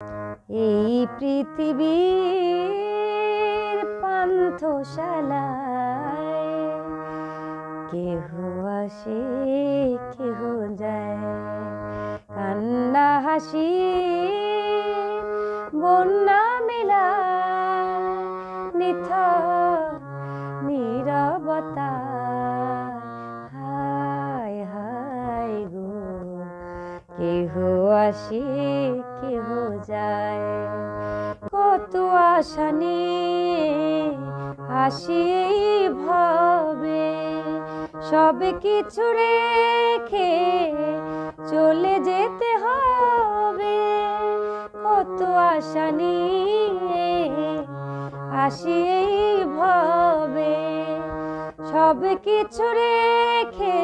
এই পৃথিবীর পান্থশালায় কেহ আসে কেহ যায়, কান্না হাসি বন্যা মেলা নিথর নীরবতা। হায় হায় গো, কেহ আসে কেহ যায়। কত আশা নিয়ে আসি ভবে, সব কিছু রেখে চলে যেতে হবে। কত আশা নিয়ে আসি ভবে, সব কিছু রেখে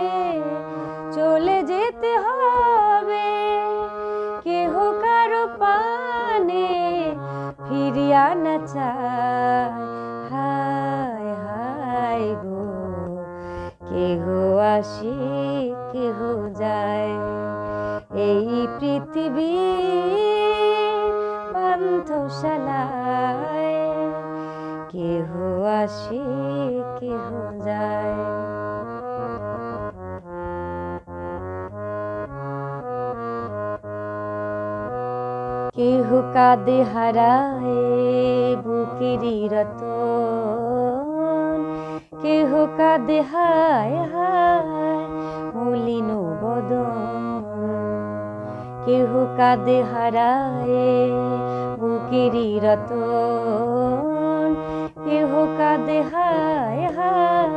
চলে যেতে হবে। কেহ কারো পানে ফিরিয়া না চায়। হায় হায় গো, কেহ আসে কেহ যায়। এই পৃথিবীর পান্থশালায় কেহ আসে কেহ যায়। কেহ কাঁদে হারায় বুকেরই রতন, কেহ কাঁদে হায় হায় মলিন বদন। কেহ কাঁদে হারায় বুকেরই রতন, কেহ কাঁদে হায় হায়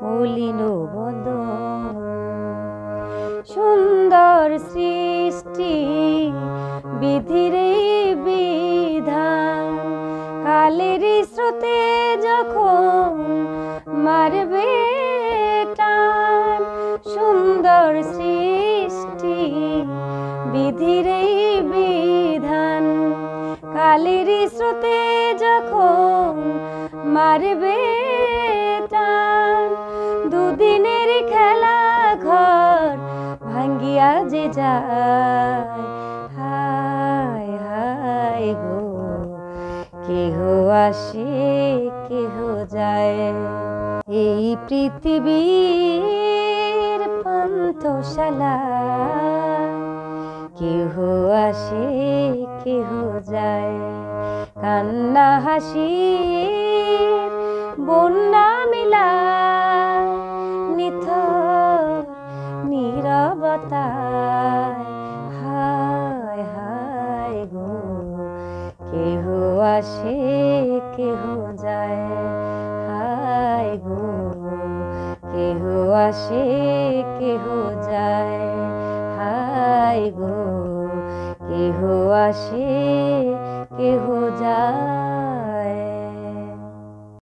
মলিন বদন। সুন্দর সৃষ্টি বিধির বিধান, কালের স্রোতে যখন মারবে টান। সুন্দর সৃষ্টি বিধির বিধান, কালের স্রোতে যখন মারবে টান। দুদিনের খেলা ঘর ভাঙ্গিয়া যে যায়। হায় হায় গো, কেহ আসে কেহ যায়। এই পৃথিবীর পান্থশালায় কেহ আসে কেহ যায়, কান্না হাসি বন্যা মেলা নিথর নীরবতায়। হায় হায় গো, কেহ আসে কেহ যায়। হায় গো, কেহ আসে কেহ যায়। হায় গো, কেহ আসে কেহ যায়।